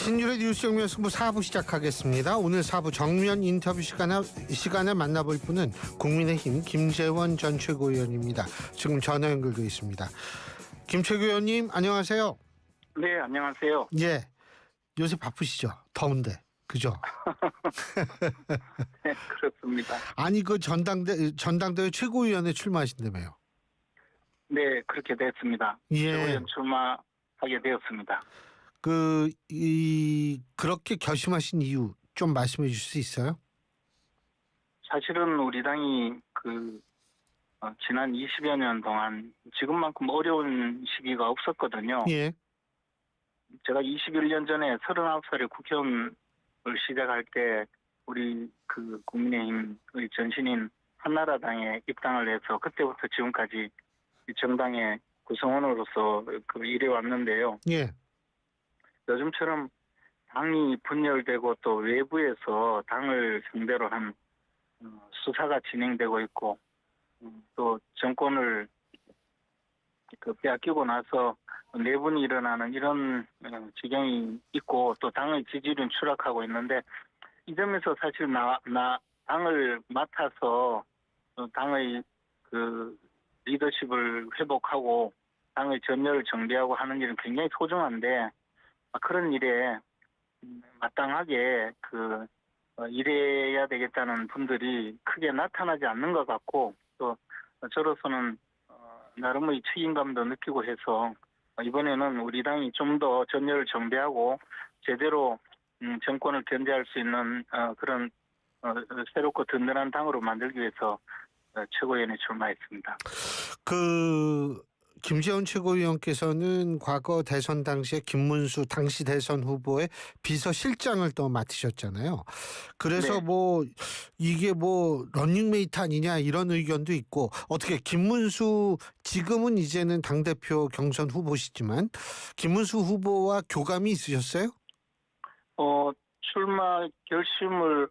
신율의 뉴스 정면 승부 4부 시작하겠습니다. 오늘 4부 정면 인터뷰 시간에 만나볼 분은 국민의힘 김재원 전 최고위원입니다. 지금 전화 연결돼 있습니다. 김 최고위원님 안녕하세요. 네, 안녕하세요. 예, 요새 바쁘시죠? 더운데 그죠? 네, 그렇습니다. 아니 그 전당대회 최고위원에 출마하신다며요? 네, 그렇게 됐습니다. 예. 최고위원 출마하게 되었습니다. 그렇게 결심하신 이유 좀 말씀해 주실 수 있어요? 사실은 우리 당이 지난 20여 년 동안 지금만큼 어려운 시기가 없었거든요. 예. 제가 21년 전에 39살에 국회의원을 시작할 때 우리 국민의힘의 전신인 한나라당에 입당을 해서 그때부터 지금까지 이 정당의 구성원으로서 일해왔는데요. 예. 요즘처럼 당이 분열되고 또 외부에서 당을 상대로 한 수사가 진행되고 있고 또 정권을 빼앗기고 나서 내분이 일어나는 이런 지경이 있고 또 당의 지지율은 추락하고 있는데 이 점에서 사실 당을 맡아서 당의 리더십을 회복하고 당의 전열을 정비하고 하는 일은 굉장히 소중한데 그런 일에 마땅하게 일해야 되겠다는 분들이 크게 나타나지 않는 것 같고 또 저로서는 나름의 책임감도 느끼고 해서 이번에는 우리 당이 좀 더 전열을 정비하고 제대로 정권을 견제할 수 있는 그런 새롭고 든든한 당으로 만들기 위해서 최고위원에 출마했습니다. 김재원 최고위원께서는 과거 대선 당시에 김문수 당시 대선 후보의 비서실장을 또 맡으셨잖아요. 그래서 네. 이게 러닝메이트 아니냐 이런 의견도 있고 어떻게 김문수 지금은 이제는 당대표 경선 후보시지만 김문수 후보와 교감이 있으셨어요? 출마 결심을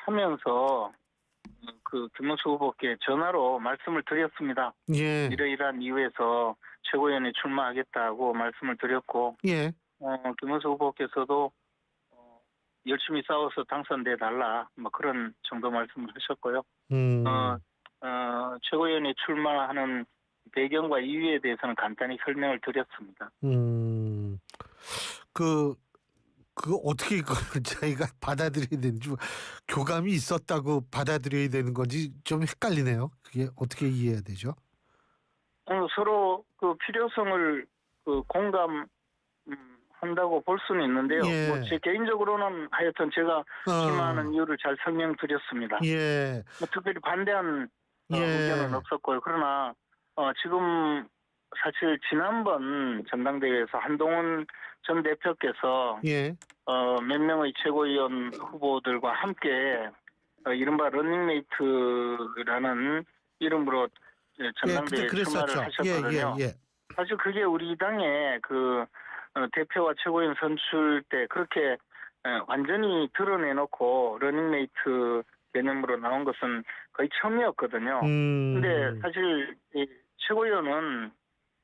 하면서 김문수 후보께 전화로 말씀을 드렸습니다. 예. 이러이러한 이유에서 최고위원에 출마하겠다고 말씀을 드렸고, 예. 김문수 후보께서도 열심히 싸워서 당선돼 달라, 그런 정도 말씀을 하셨고요. 최고위원에 출마하는 배경과 이유에 대해서는 간단히 설명을 드렸습니다. 어떻게 그걸 저희가 받아들여야 되는지 교감이 있었다고 받아들여야 되는 건지 좀 헷갈리네요. 그게 어떻게 이해해야 되죠? 서로 필요성을 공감한다고 볼 수는 있는데요. 예. 제 개인적으로는 하여튼 제가 출마하는 이유를 잘 설명드렸습니다. 예. 특별히 반대한 의견은 없었고요. 그러나 지금 사실 지난번 전당대회에서 한동훈 전 대표께서 예. 몇 명의 최고위원 후보들과 함께 이른바 러닝메이트라는 이름으로 전당대회에 출마를 하셨거든요. 예. 사실 그게 우리 당의 대표와 최고위원 선출 때 그렇게 완전히 드러내놓고 러닝메이트 개념으로 나온 것은 거의 처음이었거든요. 근데 사실 이 최고위원은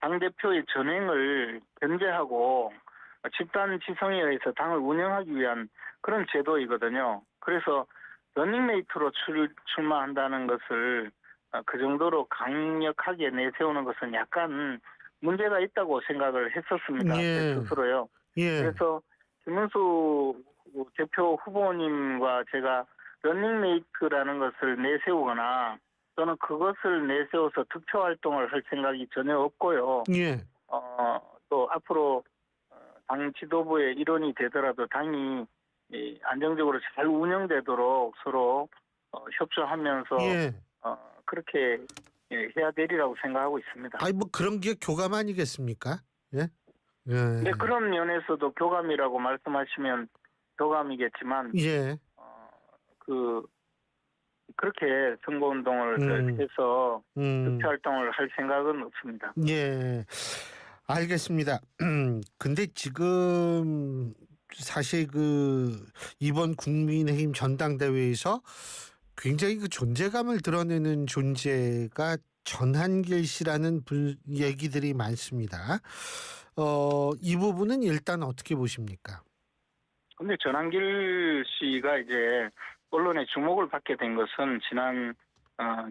당대표의 전행을 견제하고 집단 지성에 의해서 당을 운영하기 위한 그런 제도이거든요. 그래서 러닝메이트로 출마한다는 것을 그 정도로 강력하게 내세우는 것은 약간 문제가 있다고 생각을 했었습니다. 제 스스로요. 예. 그래서 김문수 대표 후보님과 제가 러닝메이트라는 것을 내세우거나 또는 그것을 내세워서 득표 활동을 할 생각이 전혀 없고요. 예. 또 앞으로 당 지도부의 일원이 되더라도 당이 안정적으로 잘 운영되도록 서로 협조하면서 그렇게 해야 되리라고 생각하고 있습니다. 그런 게 교감 아니겠습니까? 예. 네, 그런 면에서도 교감이라고 말씀하시면 교감이겠지만, 그렇게 선거운동을 해서 득표 활동을 할 생각은 없습니다. 예, 알겠습니다. 근데 지금 사실 이번 국민의힘 전당대회에서 굉장히 존재감을 드러내는 존재가 전한길 씨라는 얘기들이 많습니다. 이 부분은 일단 어떻게 보십니까? 근데 전한길 씨가 이제 언론의 주목을 받게 된 것은 지난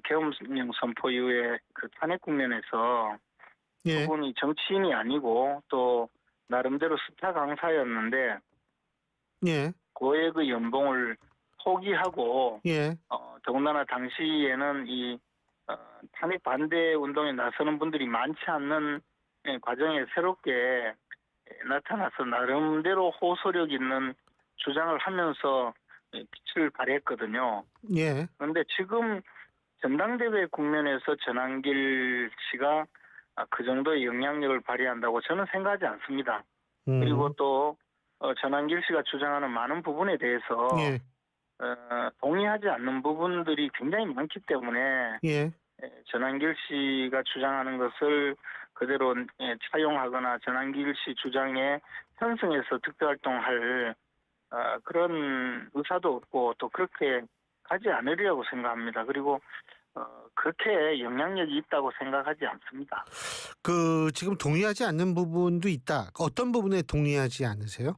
계엄령 선포 이후에 그 탄핵 국면에서 예, 그분이 정치인이 아니고 또 나름대로 스타 강사였는데 예, 고액의 그 연봉을 포기하고 예, 더군다나 당시에는 이 탄핵 반대 운동에 나서는 분들이 많지 않는 과정에 새롭게 나타나서 나름대로 호소력 있는 주장을 하면서 빛을 발했거든요. 예, 그런데 지금 전당대회 국면에서 전한길 씨가 그 정도의 영향력을 발휘한다고 저는 생각하지 않습니다. 그리고 또 전한길 씨가 주장하는 많은 부분에 대해서 예, 동의하지 않는 부분들이 굉장히 많기 때문에 예. 전한길 씨가 주장하는 것을 그대로 차용하거나 전한길 씨 주장에 편승해서 득표활동할 그런 의사도 없고 또 그렇게 가지 않으리라고 생각합니다. 그리고 그렇게 영향력이 있다고 생각하지 않습니다. 그 지금 동의하지 않는 부분도 있다. 어떤 부분에 동의하지 않으세요?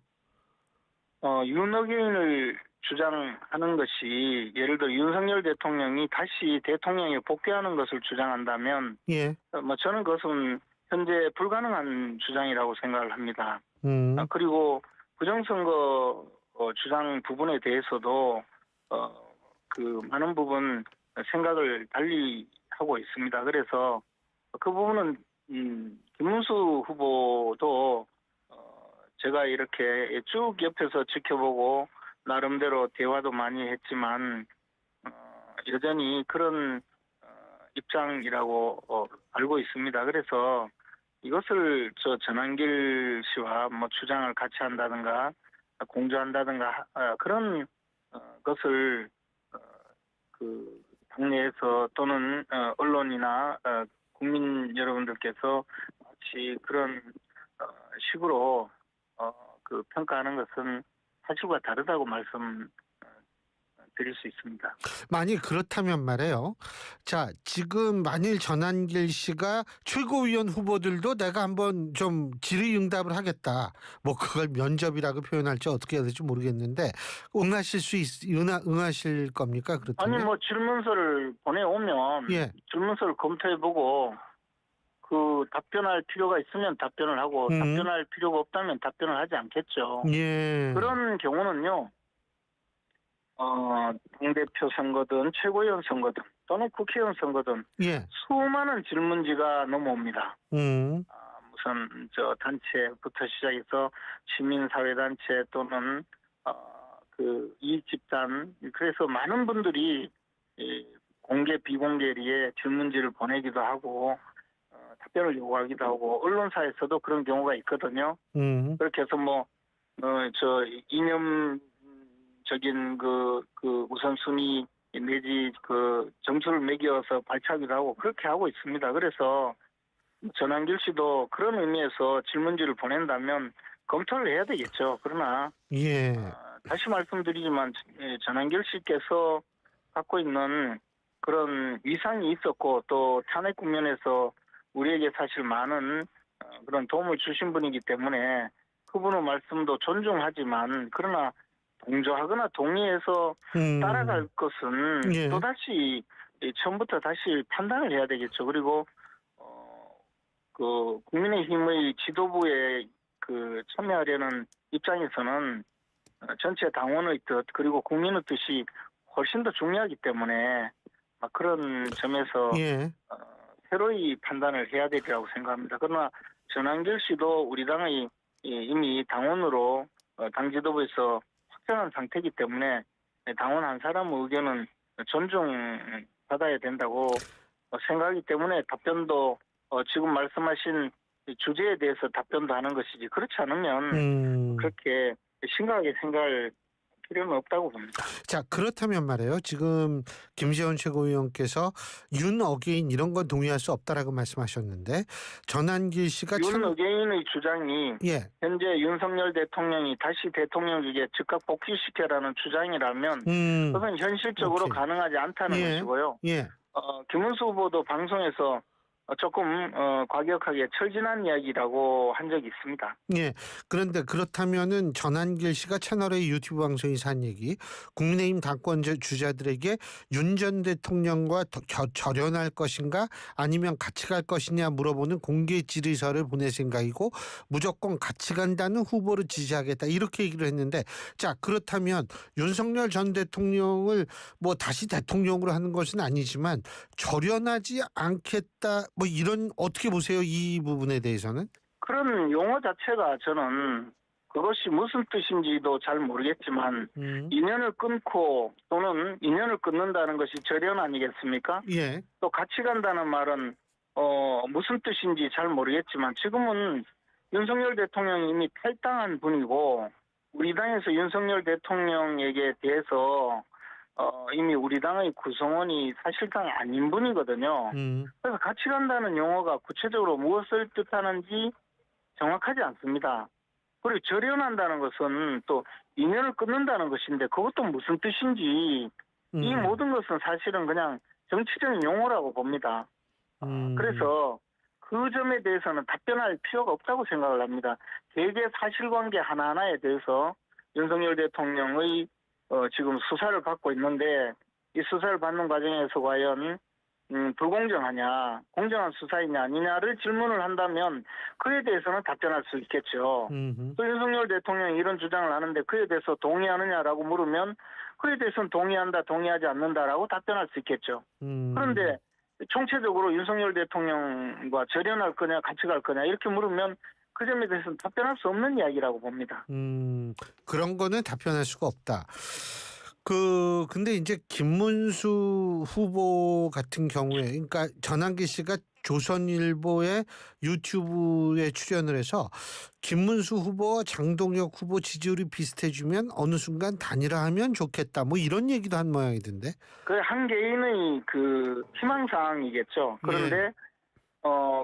윤어게인을 주장하는 것이 예를 들어 윤석열 대통령이 다시 대통령에 복귀하는 것을 주장한다면 예, 저는 그것은 현재 불가능한 주장이라고 생각을 합니다. 그리고 부정선거 주장 부분에 대해서도 그 많은 부분 생각을 달리 하고 있습니다. 그래서 그 부분은 김문수 후보도 제가 이렇게 쭉 옆에서 지켜보고 나름대로 대화도 많이 했지만 여전히 그런 입장이라고 알고 있습니다. 그래서 이것을 전한길 씨와 주장을 같이 한다든가 공조한다든가 그런 것을 그 당내에서 또는 언론이나 국민 여러분들께서 마치 그런 식으로 그 평가하는 것은 사실과 다르다고 말씀드릴 수 있습니다. 만일 그렇다면 말이에요. 자, 지금 만일 전한길 씨가 최고위원 후보들도 내가 한번 좀 질의응답을 하겠다. 뭐 그걸 면접이라고 표현할지 어떻게 해야 될지 모르겠는데 응하실 겁니까? 그렇다면? 아니 질문서를 보내오면 예. 질문서를 검토해보고 그 답변할 필요가 있으면 답변을 하고 답변할 필요가 없다면 답변을 하지 않겠죠. 예. 그런 경우는요. 당대표 선거든 최고위원 선거든 또는 국회의원 선거든 예. 수많은 질문지가 넘어옵니다. 무슨 단체부터 시작해서 시민사회단체 또는 그 이익집단 그래서 많은 분들이 공개 비공개리에 질문지를 보내기도 하고 답변을 요구하기도 하고 언론사에서도 그런 경우가 있거든요. 그렇게 해서 이념적인 그 우선순위 내지 그 점수를 매겨서 발표하기도 하고 그렇게 하고 있습니다. 그래서 전한길 씨도 그런 의미에서 질문지를 보낸다면 검토를 해야 되겠죠. 그러나 예. 다시 말씀드리지만 전한길 씨께서 갖고 있는 그런 위상이 있었고 또 탄핵 국면에서 우리에게 사실 많은 그런 도움을 주신 분이기 때문에 그분의 말씀도 존중하지만 그러나 동조하거나 동의해서 따라갈 것은 예. 또다시 처음부터 다시 판단을 해야 되겠죠. 그리고 그 국민의힘의 지도부에 그 참여하려는 입장에서는 전체 당원의 뜻 그리고 국민의 뜻이 훨씬 더 중요하기 때문에 그런 점에서 예. 새로이 판단을 해야 되리라고 생각합니다. 그러나 전한길 씨도 우리 당의 이미 당원으로 당 지도부에서 확정한 상태이기 때문에 당원 한 사람의 의견은 존중받아야 된다고 생각하기 때문에 답변도 지금 말씀하신 주제에 대해서 답변도 하는 것이지 그렇지 않으면 그렇게 심각하게 생각할 필요는 없다고 봅니다. 자, 그렇다면 말이에요. 지금 김재원 최고위원께서 윤 어게인 이런 건 동의할 수 없다라고 말씀하셨는데 전한길 씨가 윤 어게인의 주장이 현재 윤석열 대통령이 다시 대통령직에 즉각 복귀시켜라는 주장이라면 그건 현실적으로 가능하지 않다는 것이고요. 김문수 후보도 방송에서 조금 과격하게 철진한 이야기라고 한 적이 있습니다. 예. 그런데 그렇다면은 전한길 씨가 채널의 유튜브 방송에서 한 얘기, 국민의힘 당권 주자들에게 윤 전 대통령과 절연할 것인가 아니면 같이 갈 것이냐 물어보는 공개 질의서를 보낼 생각이고 무조건 같이 간다는 후보를 지지하겠다 이렇게 얘기를 했는데, 자 그렇다면 윤석열 전 대통령을 뭐 다시 대통령으로 하는 것은 아니지만 절연하지 않겠다 뭐 이런, 어떻게 보세요 이 부분에 대해서는? 그런 용어 자체가 저는 그것이 무슨 뜻인지도 잘 모르겠지만 인연을 끊고 또는 인연을 끊는다는 것이 절연 아니겠습니까? 예. 또 같이 간다는 말은 무슨 뜻인지 잘 모르겠지만 지금은 윤석열 대통령이 이미 탈당한 분이고 우리 당에서 윤석열 대통령에게 대해서 이미 우리 당의 구성원이 사실상 아닌 분이거든요. 그래서 같이 간다는 용어가 구체적으로 무엇을 뜻하는지 정확하지 않습니다. 그리고 절연한다는 것은 또 인연을 끊는다는 것인데 그것도 무슨 뜻인지 이 모든 것은 사실은 그냥 정치적인 용어라고 봅니다. 그래서 그 점에 대해서는 답변할 필요가 없다고 생각을 합니다. 개개 사실관계 하나하나에 대해서 윤석열 대통령의 지금 수사를 받고 있는데 이 수사를 받는 과정에서 과연 불공정하냐, 공정한 수사이냐 아니냐를 질문을 한다면 그에 대해서는 답변할 수 있겠죠. 또 윤석열 대통령이 이런 주장을 하는데 그에 대해서 동의하느냐라고 물으면 그에 대해서는 동의한다, 동의하지 않는다라고 답변할 수 있겠죠. 그런데 총체적으로 윤석열 대통령과 절연할 거냐, 같이 갈 거냐 이렇게 물으면 그 점에 대해서는 답변할 수 없는 이야기라고 봅니다. 그런 거는 답변할 수가 없다. 근데 이제 김문수 후보 같은 경우에, 그러니까 전한기 씨가 조선일보의 유튜브에 출연을 해서 김문수 후보와 장동혁 후보 지지율이 비슷해지면 어느 순간 단일화하면 좋겠다 뭐 이런 얘기도 한 모양이던데. 그 한 개인의 그 희망사항이겠죠. 그런데 예.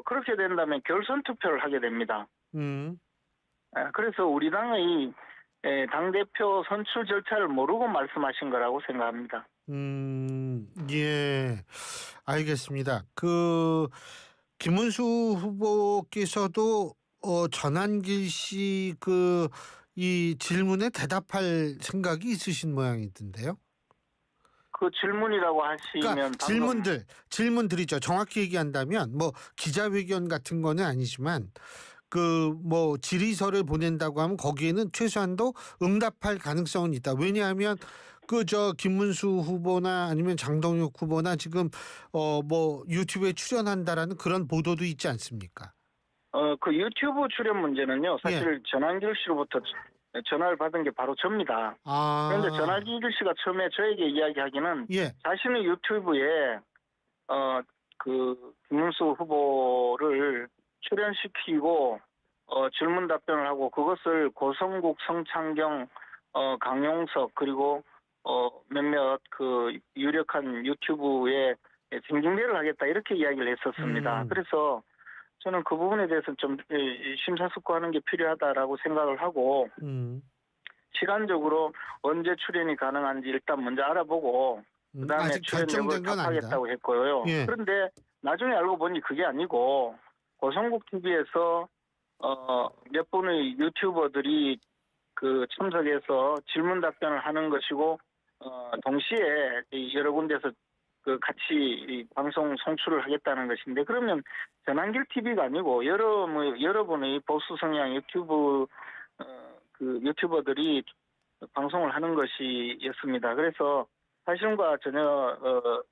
그렇게 된다면 결선 투표를 하게 됩니다. 그래서 우리 당의 당대표 선출 절차를 모르고 말씀하신 거라고 생각합니다. 예. 알겠습니다. 김문수 후보께서도 전한길 씨 이 질문에 대답할 생각이 있으신 모양이던데요. 그 질문이라고 하시면 그러니까 질문들이죠. 정확히 얘기한다면 뭐 기자회견 같은 거는 아니지만 뭐 질의서를 보낸다고 하면 거기에는 최소한도 응답할 가능성은 있다. 왜냐하면 김문수 후보나 아니면 장동혁 후보나 지금 뭐 유튜브에 출연한다라는 그런 보도도 있지 않습니까? 그 유튜브 출연 문제는요. 사실 전한길 씨로부터 전화를 받은 게 바로 접니다. 그런데 전한길 씨가 처음에 저에게 이야기하기는 자신의 유튜브에 김문수 후보를 출연시키고 질문 답변을 하고 그것을 고성국, 성창경, 강용석 그리고 몇몇 그 유력한 유튜브에 징징대를 하겠다 이렇게 이야기를 했었습니다. 그래서 저는 그 부분에 대해서는 좀 심사숙고하는 게 필요하다라고 생각을 하고 시간적으로 언제 출연이 가능한지 일단 먼저 알아보고 그다음에 출연 여부를 답하겠다고 했고요. 그런데 나중에 알고 보니 그게 아니고 고성국 TV에서 몇 분의 유튜버들이 참석해서 질문 답변을 하는 것이고 동시에 여러 군데서 같이 방송 송출을 하겠다는 것인데 그러면 전한길 TV가 아니고 여러분의 보수 성향 유튜브 유튜버들이 방송을 하는 것이었습니다. 그래서 사실과 전혀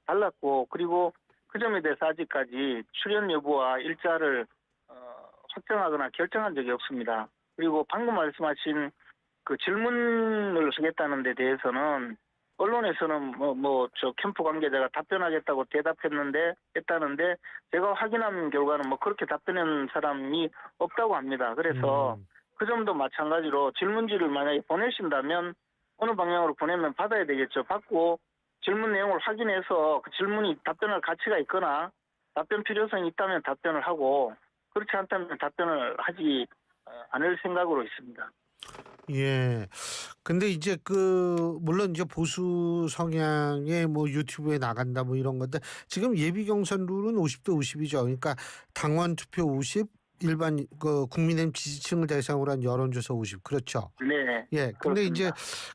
달랐고 그리고 그 점에 대해서 아직까지 출연 여부와 일자를 확정하거나 결정한 적이 없습니다. 그리고 방금 말씀하신 그 질문을 하겠다는 데 대해서는 언론에서는 저 캠프 관계자가 답변하겠다고 했다는데 제가 확인한 결과는 그렇게 답변한 사람이 없다고 합니다. 그래서 그 점도 마찬가지로 질문지를 만약에 보내신다면 어느 방향으로 보내면 받아야 되겠죠. 받고 질문 내용을 확인해서 그 질문이 답변할 가치가 있거나 답변 필요성이 있다면 답변을 하고 그렇지 않다면 답변을 하지 않을 생각으로 있습니다. 예. 근데 이제 물론 이제 보수 성향의 뭐 유튜브에 나간다 뭐 이런 건데 지금 예비 경선 룰은 50대 50이죠. 그러니까 당원 투표 50, 일반 국민의힘 지지층을 대상으로 한 여론조사 50. 그렇죠. 네, 예. 근데 이제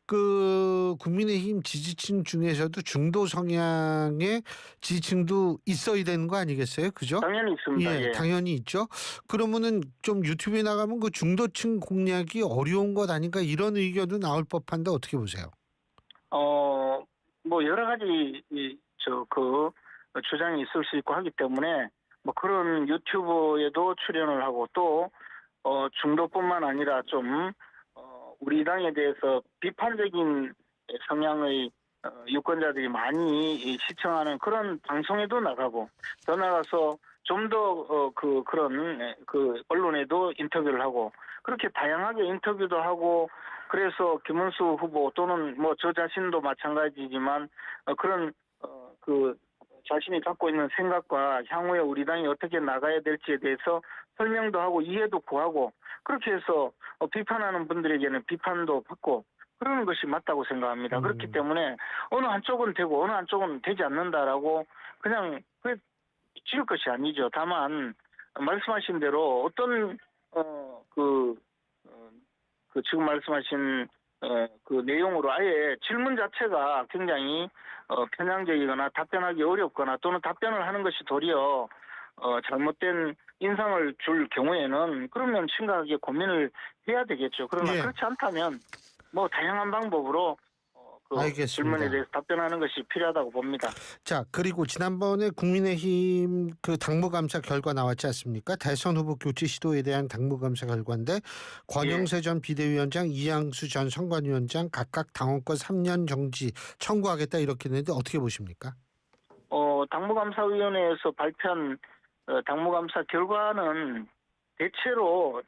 그렇습니다. 국민의힘 지지층 중에서도 중도 성향의 지지층도 있어야 되는 거 아니겠어요? 그죠? 당연히 있습니다. 예, 예. 당연히 있죠. 그러면은 좀 유튜브에 나가면 그 중도층 공략이 어려운 것 아닌가 이런 의견도 나올 법한데 어떻게 보세요? 뭐 여러 가지 주장이 있을 수 있고 하기 때문에 뭐 그런 유튜브에도 출연을 하고 또 중도뿐만 아니라 좀 우리 당에 대해서 비판적인 성향의 유권자들이 많이 시청하는 그런 방송에도 나가고 더 나가서 좀 더 그런 언론에도 인터뷰를 하고 그렇게 다양하게 인터뷰도 하고 그래서 김문수 후보 또는 뭐 저 자신도 마찬가지지만 그런 자신이 갖고 있는 생각과 향후에 우리 당이 어떻게 나가야 될지에 대해서 설명도 하고 이해도 구하고 그렇게 해서 비판하는 분들에게는 비판도 받고 그러는 것이 맞다고 생각합니다. 그렇기 때문에 어느 한쪽은 되고 어느 한쪽은 되지 않는다라고 그냥 지을 것이 아니죠. 다만 말씀하신 대로 어떤 지금 말씀하신 그 내용으로 아예 질문 자체가 굉장히 편향적이거나 답변하기 어렵거나 또는 답변을 하는 것이 도리어 잘못된 인상을 줄 경우에는 그러면 심각하게 고민을 해야 되겠죠. 그러나 예. 그렇지 않다면 뭐 다양한 방법으로 알겠습니다. 질문에 대해서 답변하는 것이 필요하다고 봅니다. 자, 그리고 지난번에 국민의힘 당무감사 결과 나왔지 않습니까? 대선 후보 교체 시도에 대한 당무감사 결과인데 권영세 전 비대위원장, 이양수 전 선관위원장 각각 당원권 3년 정지 청구하겠다 이렇게 했는데 어떻게 보십니까? 당무감사위원회에서 발표한 당무감사 결과는 대체로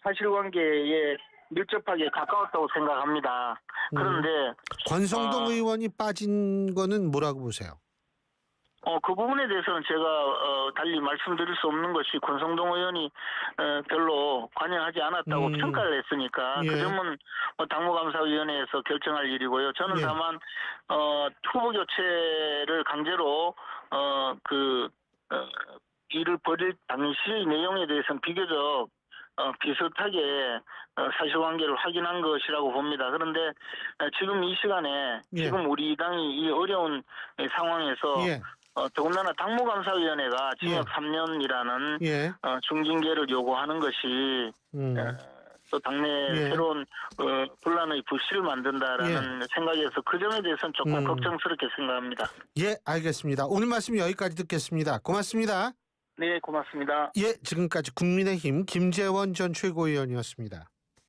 사실관계에 밀접하게 가까웠다고 생각합니다. 그런데 권성동 의원이 빠진 거는 뭐라고 보세요? 그 부분에 대해서는 제가 달리 말씀드릴 수 없는 것이 권성동 의원이 별로 관여하지 않았다고 평가를 했으니까 예. 그 점은 당무감사위원회에서 결정할 일이고요. 저는 예. 다만 후보 교체를 강제로 일을 벌일 당시 내용에 대해서는 비교적 비슷하게 사실관계를 확인한 것이라고 봅니다. 그런데 지금 이 시간에 예. 지금 우리 당이 이 어려운 상황에서 예. 더군다나 당무감사위원회가 징역 예. 3년이라는 예. 중징계를 요구하는 것이 또 당내 예. 새로운 분란의 불씨를 만든다라는 생각에서 그 점에 대해서는 조금 걱정스럽게 생각합니다. 예, 알겠습니다. 오늘 말씀 여기까지 듣겠습니다. 고맙습니다. 네, 고맙습니다. 예, 지금까지 국민의힘 김재원 전 최고위원이었습니다.